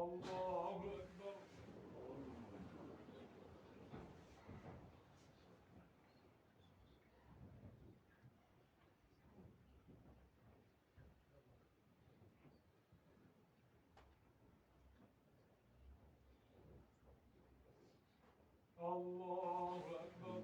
الله أكبر. الله أكبر.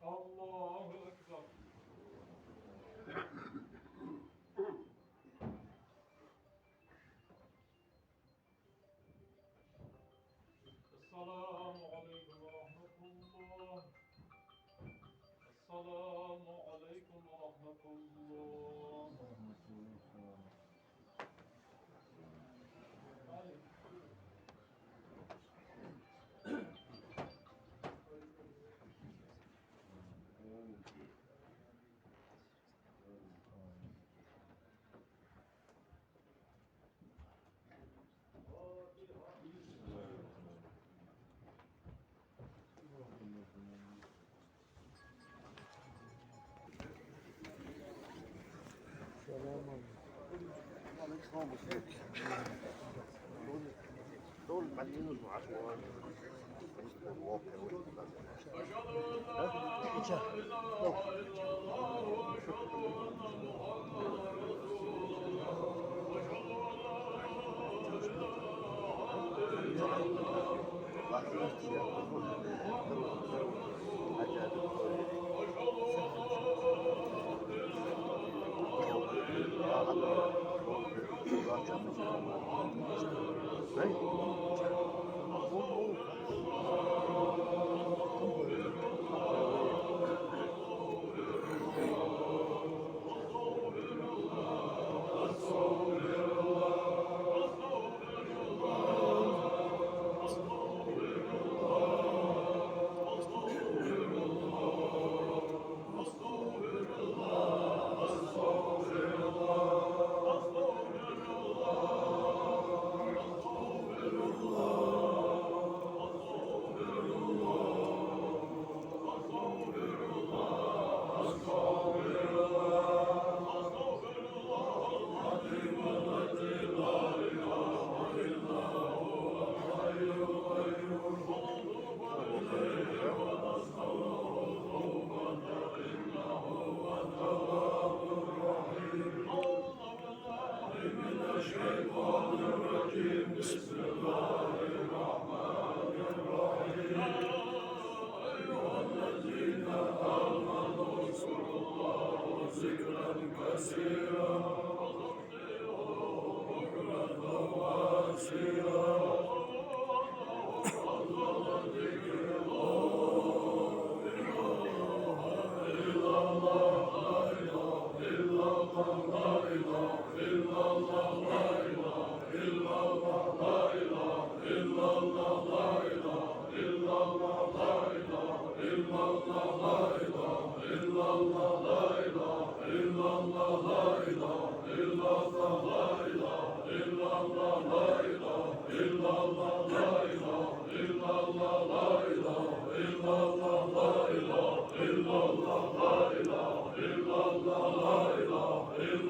الله أكبر. السلام عليكم ورحمة الله. السلام عليكم ورحمة الله. دول مليون المعشوات والواقع أشهد أن لا إله إلا الله وأشهد أن محمدا رسول الله. أشهد أن لا إله إلا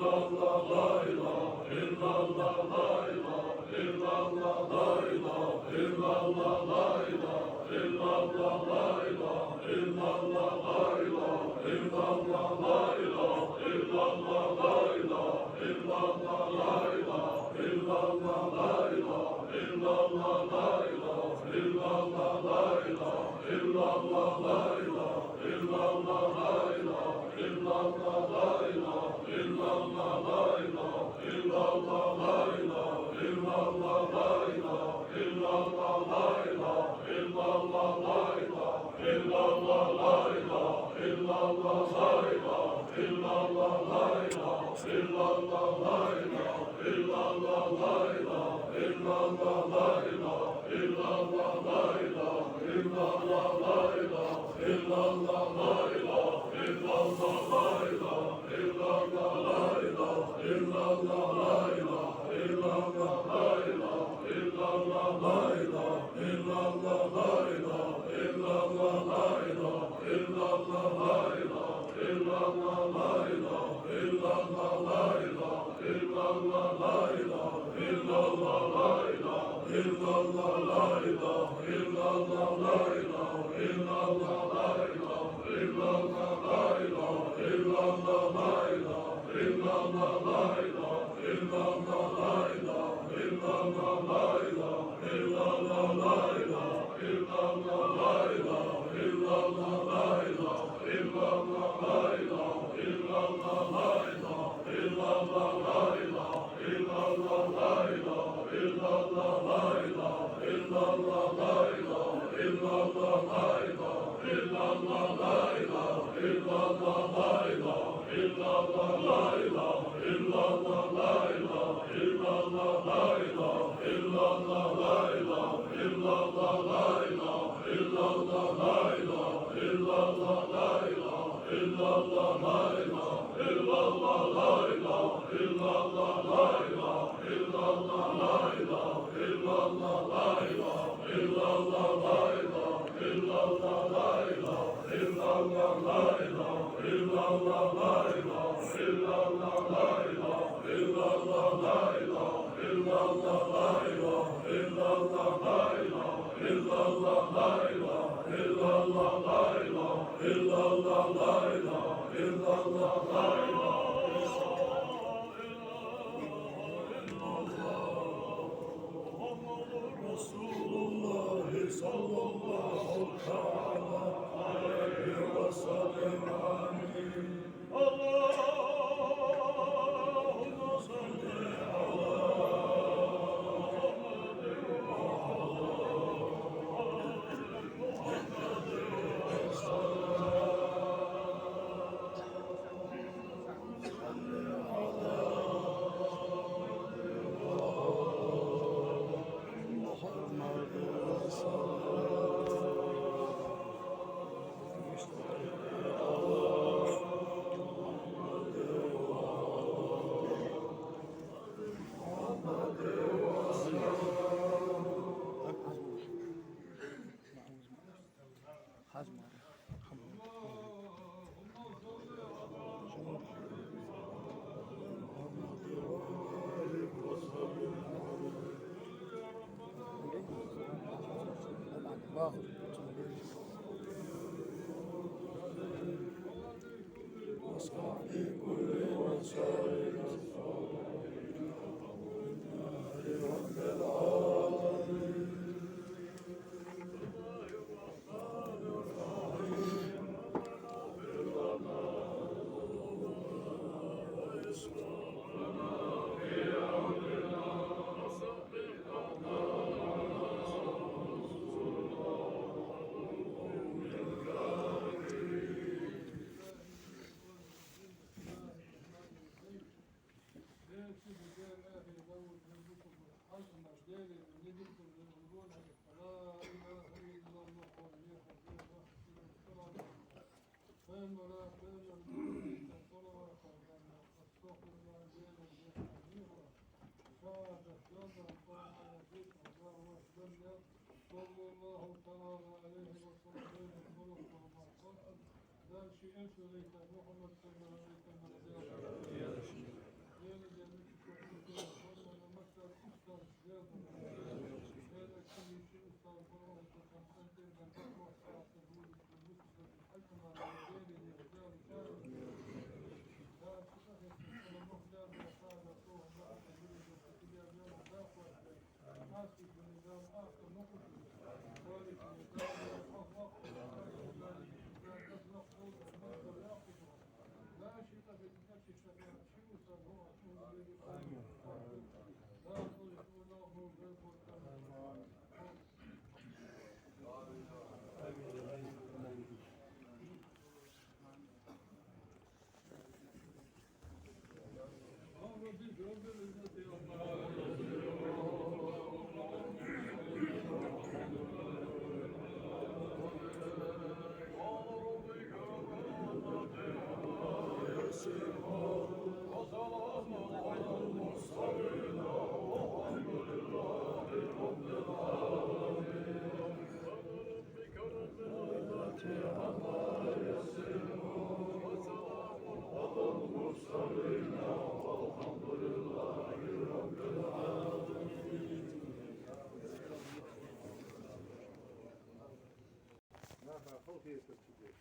نعم فوقية الكبير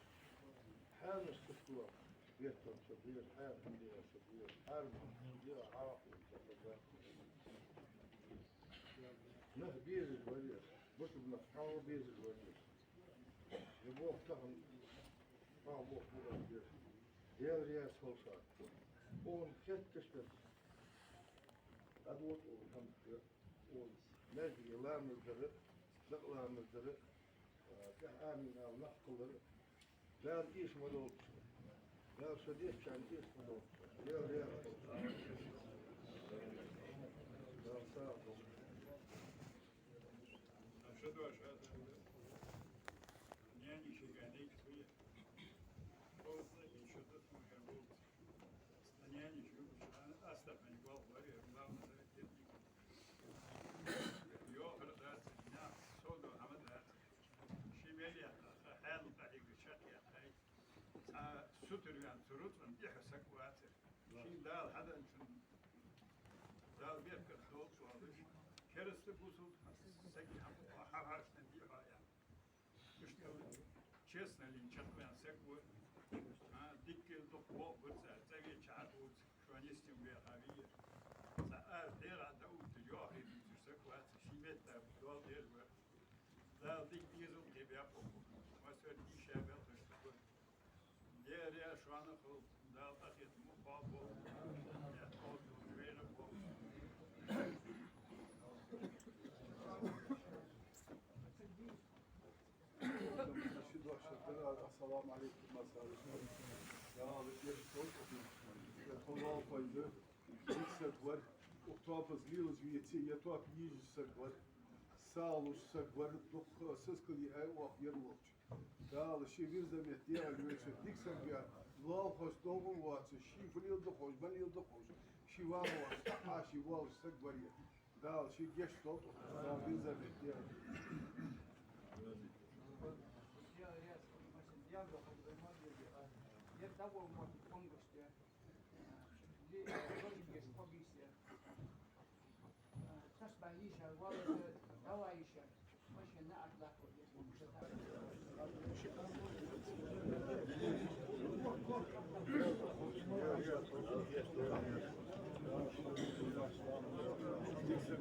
حال السفوة بيتهم شبير حال عندنا شبير حال شبير عرق نه بيز الوليد بس بنفحه بيز الوليد يبوه تهم بوه بوه يا رياس هوشار اون كت كشبت أدوات أون اون نجي لا مزدرق لا مزدرق كأمين أو نحقل لا إيش ملوك لا صديق كان إيش ملوك يا لا صعب أشهد وأشهد يعني شيء عليك شوية قلت إن شدت مجرد يعني شو أنا أستف من قبل وري الله مثلا يوفر ذات نعم صودو حمد ذات شيء مليا حال طريق شقيا هاي ستر يعني تروت من يحسك واتر شيء دال هذا أنتم دال بيرك خلط وهذا كرست بوسود سكي هم حرش نديها يعني مش честно ли чатку я секу дикkel doch wird sage chat und journalist im Havi sa der da ut jo hi du seku at shimet da do der da dik dizo gibi yapıp mas ver iş yapar işte der ya şu an da takit mu babo ya o böyle bu السلام عليكم مساء يا بكير صوت يا فايده يسكور وطابز ليوز ويتي يتوك يجي سكور سالوش سكور دوخ سسكلي اي واخير وقت قال شي بيرزم يتيا الويش ديك سنجا لا خوش دوغون واتس شي فليل دخوش بنيل دخوش شي واو شي واو سكور قال شي جيش صوت بيرزم يتيا Je davo mu pomgošte. Je dođe spobise. Tas ba isha, wala dawa isha. Maše na atlako je Dikse